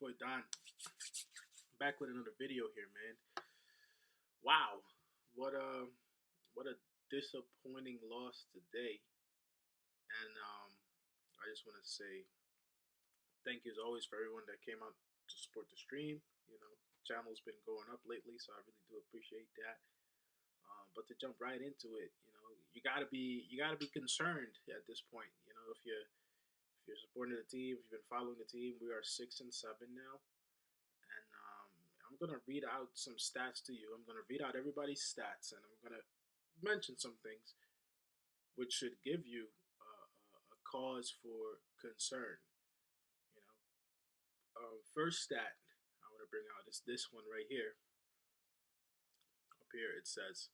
boy Don, back with another video here, man. Wow, what a what a disappointing loss today. And I just want to say thank you as always for everyone that came out to support the stream. You know, channel's been going up lately, so I really do appreciate that. But to jump right into it, you gotta be concerned at this point. You know, if you're supporting the team, if you've been following the team, we are 6-7 now. And I'm gonna read out some stats to you. I'm gonna read out everybody's stats, and I'm gonna mention some things which should give you a cause for concern. You know, first stat I want to bring out is this one right here. Up here it says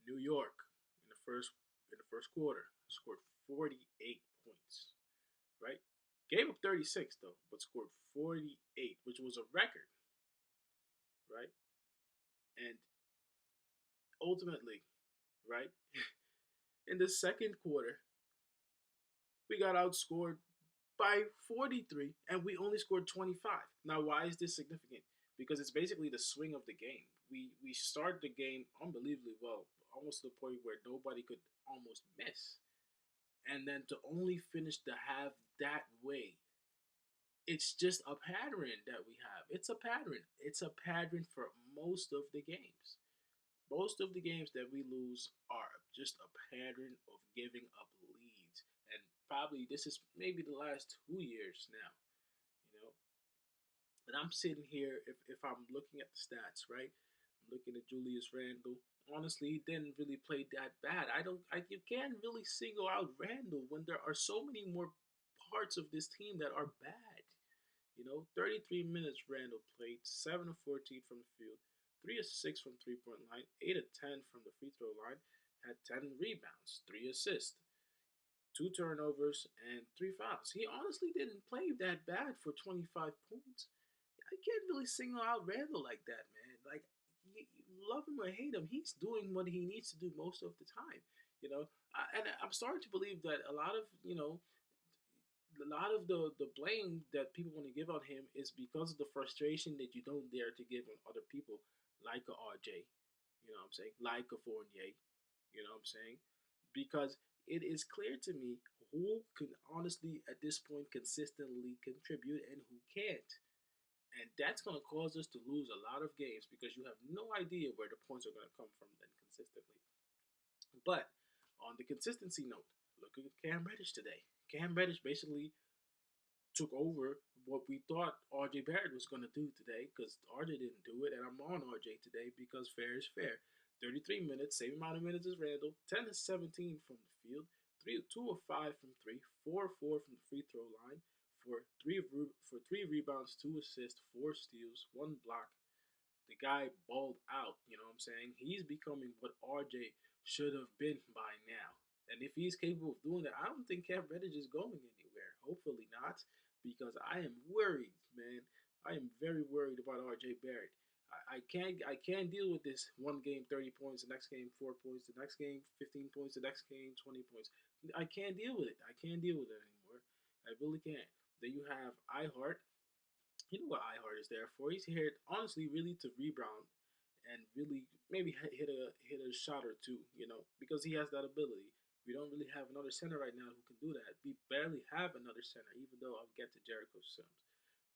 New York in the first quarter scored 48 points. Right, gave up 36 though, but scored 48, which was a record. Right, and ultimately, right, in the second quarter, we got outscored by 43 and we only scored 25. Now, why is this significant? Because it's basically the swing of the game. We start the game unbelievably well, almost to the point where nobody could almost miss. And then to only finish the half that way, it's just a pattern that we have. It's a pattern. It's a pattern for most of the games. Most of the games that we lose are just a pattern of giving up leads. And probably this is maybe the last 2 years now, you know. And I'm sitting here, if I'm looking at the stats, right? I'm looking at Julius Randle. Honestly, he didn't really play that bad. You can't really single out Randle when there are so many more parts of this team that are bad. 33 minutes Randall played, 7 of 14 from the field, 3 of 6 from 3 point line, 8 of 10 from the free throw line, had 10 rebounds, 3 assists, 2 turnovers, and 3 fouls. He honestly didn't play that bad for 25 points. I can't really single out Randall like that, man. Like, you love him or hate him, he's doing what he needs to do most of the time. And I'm starting to believe that a lot of the blame that people want to give on him is because of the frustration that you don't dare to give on other people, like a RJ, you know what I'm saying, like a Fournier, you know what I'm saying, because it is clear to me who can honestly at this point consistently contribute and who can't, and that's going to cause us to lose a lot of games because you have no idea where the points are going to come from then consistently. But on the consistency note, look at Cam Reddish today. Cam Reddish basically took over what we thought RJ Barrett was going to do today because RJ didn't do it, and I'm on RJ today because fair is fair. 33 minutes, same amount of minutes as Randall, 10 to 17 from the field, 2 of 5 from 3, 4 of 4 from the free throw line, for 3 rebounds, 2 assists, 4 steals, 1 block. The guy balled out, you know what I'm saying? He's becoming what RJ should have been by now. And if he's capable of doing that, I don't think Cam Reddish is going anywhere. Hopefully not, because I am worried, man. I am very worried about RJ Barrett. I can't deal with this one game 30 points, the next game 4 points, the next game 15 points, the next game 20 points. I can't deal with it. I can't deal with it anymore. I really can't. Then you have iHeart. You know what iHeart is there for. He's here honestly really to rebound and really maybe hit a shot or two, because he has that ability. We don't really have another center right now who can do that. We barely have another center, even though I'll get to Jericho Sims.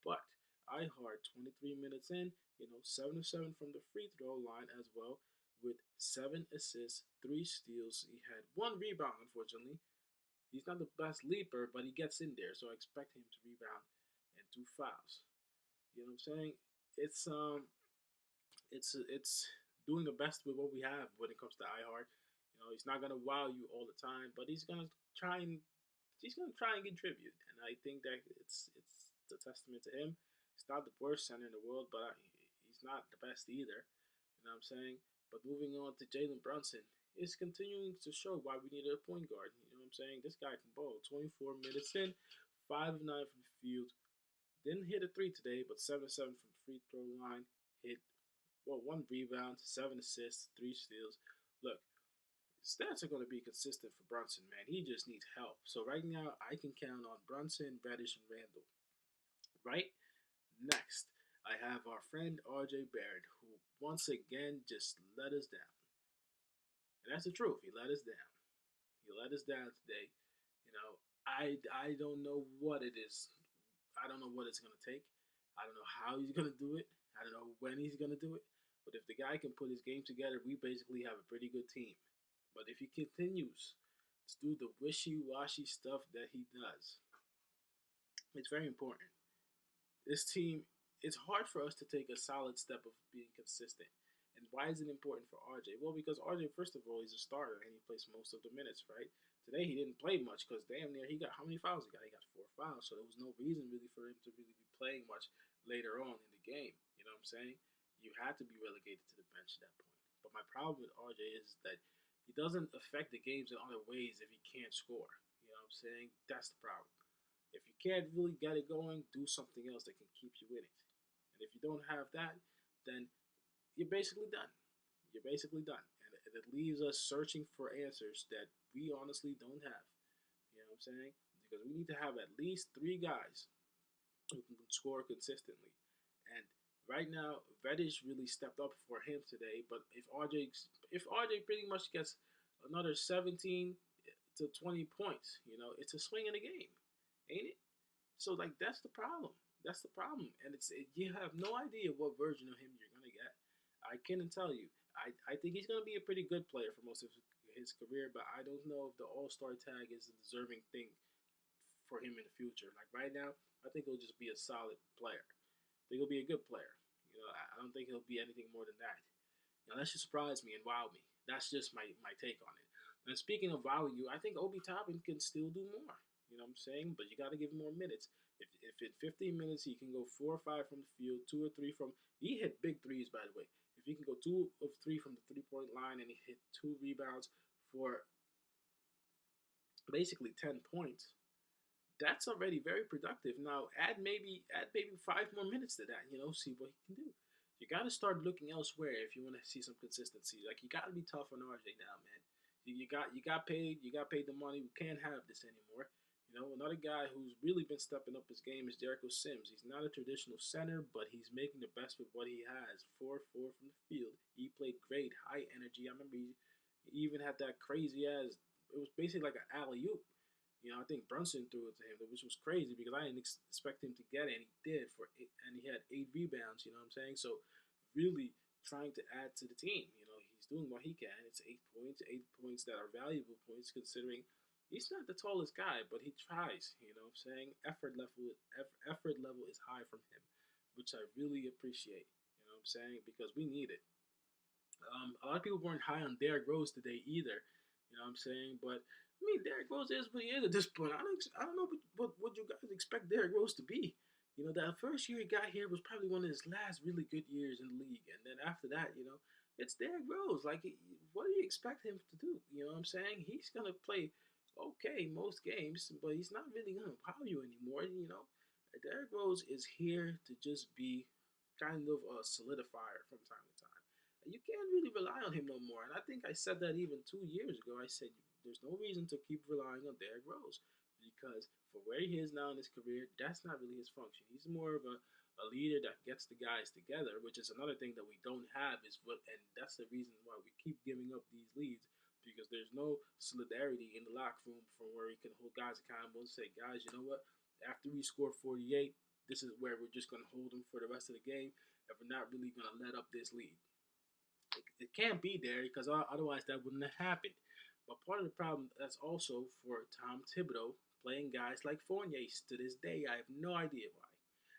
But iHeart, 23 minutes in, 7 of 7 from the free throw line as well, with 7 assists, 3 steals. He had 1 rebound, unfortunately. He's not the best leaper, but he gets in there, so I expect him to rebound and 2 fouls. You know what I'm saying? It's doing the best with what we have when it comes to iHeart. He's not gonna wow you all the time, but he's gonna try and contribute, and I think that it's a testament to him. He's not the worst center in the world, but he's not the best either. You know what I'm saying? But moving on to Jalen Brunson, is continuing to show why we needed a point guard. You know what I'm saying? This guy can ball. 24 minutes in, 5 of 9 from the field. Didn't hit a three today, but 7 of 7 from the free throw line. Hit 1 rebound, 7 assists, 3 steals. Look, stats are going to be consistent for Brunson, man. He just needs help. So right now, I can count on Brunson, Reddish, and Randall. Right I have our friend RJ Barrett, who once again just let us down. And that's the truth. He let us down. He let us down today. You know, I don't know what it is. I don't know what it's gonna take. I don't know how he's gonna do it. I don't know when he's gonna do it. But if the guy can put his game together, we basically have a pretty good team. But if he continues to do the wishy-washy stuff that he does, it's very important. This team, it's hard for us to take a solid step of being consistent. And why is it important for RJ? Well, because RJ, first of all, he's a starter and he plays most of the minutes, right? Today he didn't play much because damn near he got how many fouls he got? He got 4 fouls, so there was no reason really for him to really be playing much later on in the game. You know what I'm saying? You had to be relegated to the bench at that point. But my problem with RJ is that he doesn't affect the games in other ways if he can't score. You know what I'm saying? That's the problem. If you can't really get it going, do something else that can keep you in it. And if you don't have that, then you're basically done. You're basically done. And it leaves us searching for answers that we honestly don't have. You know what I'm saying? Because we need to have at least three guys who can score consistently. And right now, Reddish really stepped up for him today. But if RJ pretty much gets another 17 to 20 points, it's a swing in the game, ain't it? So like that's the problem. That's the problem, and you have no idea what version of him you're gonna get. I can't tell you. I think he's gonna be a pretty good player for most of his career, but I don't know if the All Star tag is a deserving thing for him in the future. Like right now, I think he'll just be a solid player. I think he'll be a good player. I don't think he'll be anything more than that. That should surprise me and wow me. That's just my take on it. And speaking of value, I think Obi Toppin can still do more. You know what I'm saying? But you got to give him more minutes. If in 15 minutes he can go 4 or 5 from the field, 2 or 3 from. He hit big threes, by the way. If he can go 2 of 3 from the 3 point line and he hit 2 rebounds for basically 10 points, that's already very productive. Now add maybe 5 more minutes to that. See what he can do. You got to start looking elsewhere if you want to see some consistency. Like you got to be tough on RJ now, man. You got paid. You got paid the money. We can't have this anymore. Another guy who's really been stepping up his game is Jericho Sims. He's not a traditional center, but he's making the best with what he has. 4-4 from the field. He played great, high energy. I remember he even had that crazy ass. It was basically like an alley oop. I think Brunson threw it to him, which was crazy because I didn't expect him to get it, and he did and he had 8 rebounds. You know what I'm saying? So, really trying to add to the team. He's doing what he can. It's 8 points, 8 points that are valuable points considering he's not the tallest guy, but he tries. You know what I'm saying? Effort level is high from him, which I really appreciate. You know what I'm saying? Because we need it. A lot of people weren't high on Derrick Rose today either. You know what I'm saying? But I mean, Derrick Rose is what he is at this point. I don't know what you guys expect Derrick Rose to be. That first year he got here was probably one of his last really good years in the league, and then after that, it's Derrick Rose. Like, what do you expect him to do? You know what I'm saying? He's gonna play okay most games, but he's not really gonna wow you anymore. Derrick Rose is here to just be kind of a solidifier from time to time. You can't really rely on him no more. And I think I said that even 2 years ago. I said there's no reason to keep relying on Derrick Rose because for where he is now in his career, that's not really his function. He's more of a leader that gets the guys together, which is another thing that we don't have and that's the reason why we keep giving up these leads because there's no solidarity in the locker room from where he can hold guys accountable and say, guys, you know what? After we score 48, this is where we're just going to hold them for the rest of the game and we're not really going to let up this lead. It can't be there because otherwise that wouldn't have happened. But part of the problem that's also for Tom Thibodeau playing guys like Fournier to this day. I have no idea why.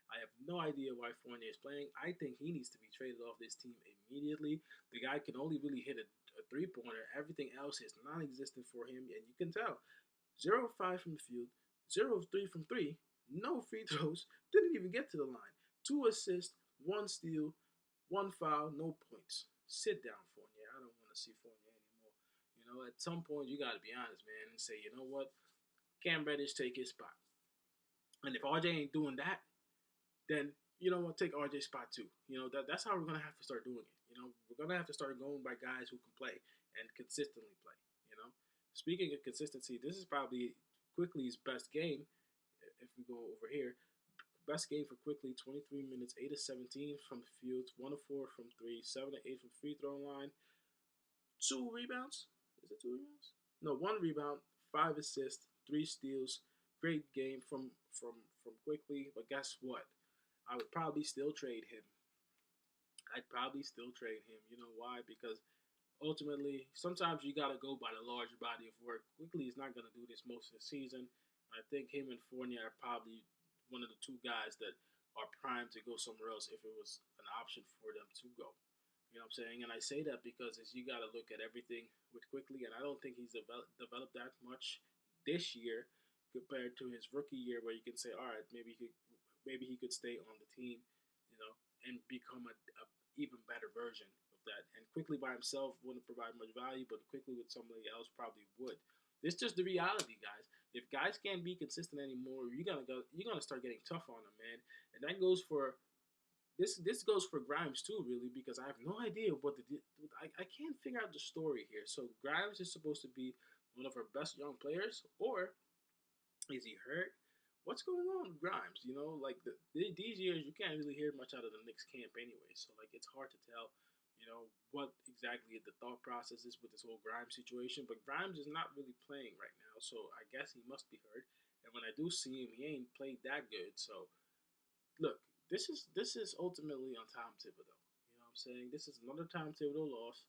I have no idea why Fournier is playing. I think he needs to be traded off this team immediately. The guy can only really hit a three-pointer. Everything else is non-existent for him, and you can tell. 0 of 5 from the field, 0 of 3 from 3, no free throws, didn't even get to the line. 2 assists, 1 steal, 1 foul, no points. Sit down, Fournier. I don't want to see Fournier anymore. At some point, you got to be honest, man, and say, you know what? Cam Reddish take his spot. And if RJ ain't doing that, then you know what, take RJ's spot too. That's how we're gonna have to start doing it. We're gonna have to start going by guys who can play and consistently play. Speaking of consistency, this is probably Quickly's best game. If we go over here, best game for Quickly, 23 minutes, 8 of 17 from the field, 1 of 4 from 3, 7 of 8 from free throw line, 2 rebounds. Is it 2 rebounds? No, 1 rebound, 5 assists, 3 steals. Great game from Quickly, but guess what? I would probably still trade him. I'd probably still trade him. You know why? Because ultimately, sometimes you got to go by the larger body of work. Quickly is not going to do this most of the season. I think him and Fournier are probably one of the two guys that are primed to go somewhere else if it was an option for them to go. You know what I'm saying? And I say that because you got to look at everything with Quickly, and I don't think he's developed that much this year compared to his rookie year, where you can say, all right, maybe he could stay on the team, you know, and become a even better version of that. And Quickly by himself wouldn't provide much value, but Quickly with somebody else probably would. It's just the reality, guys. If guys can't be consistent anymore, you're gonna start getting tough on them, man. And that goes for this goes for Grimes too, really, because I have no idea what I can't figure out the story here. So Grimes is supposed to be one of our best young players, or is he hurt? What's going on with Grimes? You know, like these years, you can't really hear much out of the Knicks camp anyway. So like, it's hard to tell, you know, what exactly the thought process is with this whole Grimes situation. But Grimes is not really playing right now, so I guess he must be hurt. And when I do see him, he ain't played that good. So look, this is ultimately on Tom Thibodeau. You know what I'm saying? This is another Tom Thibodeau loss.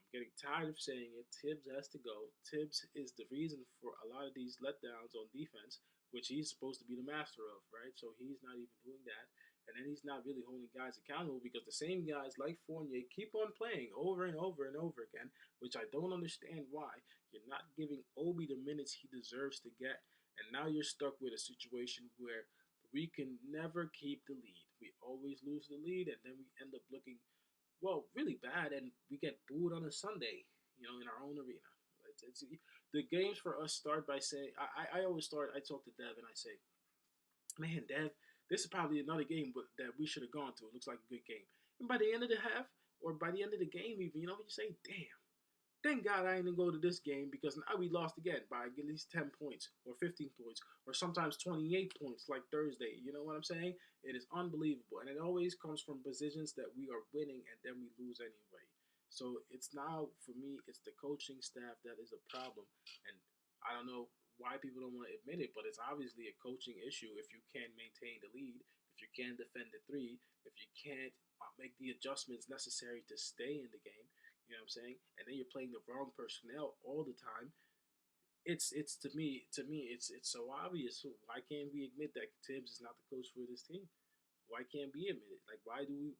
I'm getting tired of saying it. Tibbs has to go. Tibbs is the reason for a lot of these letdowns on defense, which he's supposed to be the master of, right? So he's not even doing that. And then he's not really holding guys accountable because the same guys like Fournier keep on playing over and over and over again, which I don't understand why. You're not giving Obi the minutes he deserves to get, and now you're stuck with a situation where we can never keep the lead. We always lose the lead, and then we end up looking, well, really bad, and we get booed on a Sunday, you know, in our own arena. The games for us start by saying, I always start, I talk to Dev, and I say, man, Dev, this is probably another game that we should have gone to. It looks like a good game. And by the end of the half, or by the end of the game even, you know, you say, damn, thank God I didn't go to this game because now we lost again by at least 10 points or 15 points or sometimes 28 points like Thursday. You know what I'm saying? It is unbelievable. And it always comes from positions that we are winning and then we lose anyway. So it's now, for me, it's the coaching staff that is a problem. And I don't know why people don't want to admit it, but it's obviously a coaching issue if you can't maintain the lead, if you can't defend the three, if you can't make the adjustments necessary to stay in the game. You know what I'm saying? And then you're playing the wrong personnel all the time. It's to me it's so obvious. So why can't we admit that Tibbs is not the coach for this team? Why can't we admit it? Like why do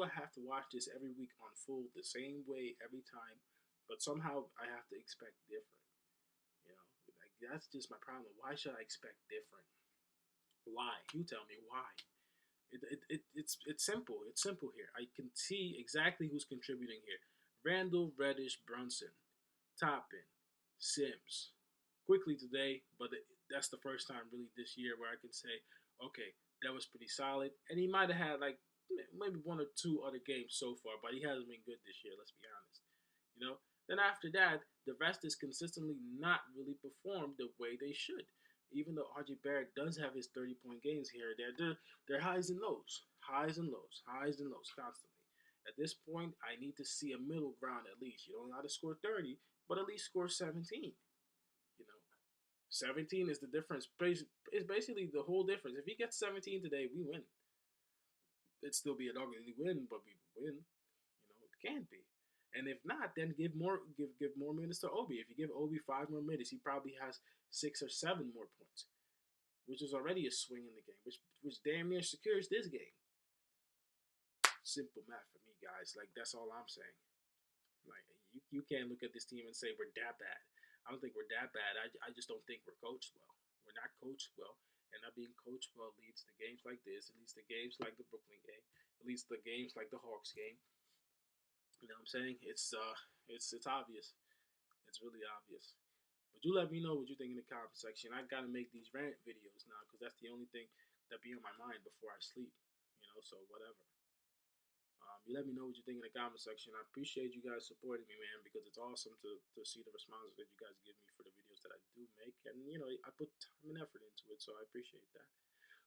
I have to watch this every week unfold the same way every time, but somehow I have to expect different? You know, like that's just my problem. Why should I expect different? Why? You tell me why. It's simple. It's simple here. I can see exactly who's contributing here. Randall, Reddish, Brunson, Toppin, Sims. Quickly today, but that's the first time really this year where I can say, okay, that was pretty solid. And he might have had like maybe one or two other games so far, but he hasn't been good this year, let's be honest. You know? Then after that, the rest is consistently not really performed the way they should. Even though RJ Barrett does have his 30-point games here, they're highs and lows, highs and lows, highs and lows constantly. At this point, I need to see a middle ground at least. You don't got to score 30, but at least score 17. You know, 17 is the difference. It's basically the whole difference. If he gets 17 today, we win. It'd still be an ugly win, but we win. You know, it can be. And if not, then give more minutes to Obi. If you give Obi 5 more minutes, he probably has 6 or 7 more points, which is already a swing in the game, which damn near secures this game. Simple math for me, guys. Like that's all I'm saying. Like you can't look at this team and say we're that bad. I don't think we're that bad. I just don't think we're coached well. We're not coached well, and not being coached well leads to games like this. It leads to games like the Brooklyn game. It leads to games like the Hawks game. You know what I'm saying? It's obvious. It's really obvious. But you let me know what you think in the comment section. I gotta make these rant videos now because that's the only thing that be on my mind before I sleep. You know, so whatever. You let me know what you think in the comment section. I appreciate you guys supporting me, man, because it's awesome to see the responses that you guys give me for the videos that I do make. And, you know, I put time and effort into it, so I appreciate that.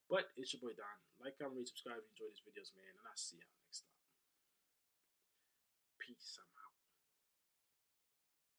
But it's your boy Don. Like, comment, rate, subscribe if you enjoy these videos, man. And I'll see y'all next time. Peace. I'm out.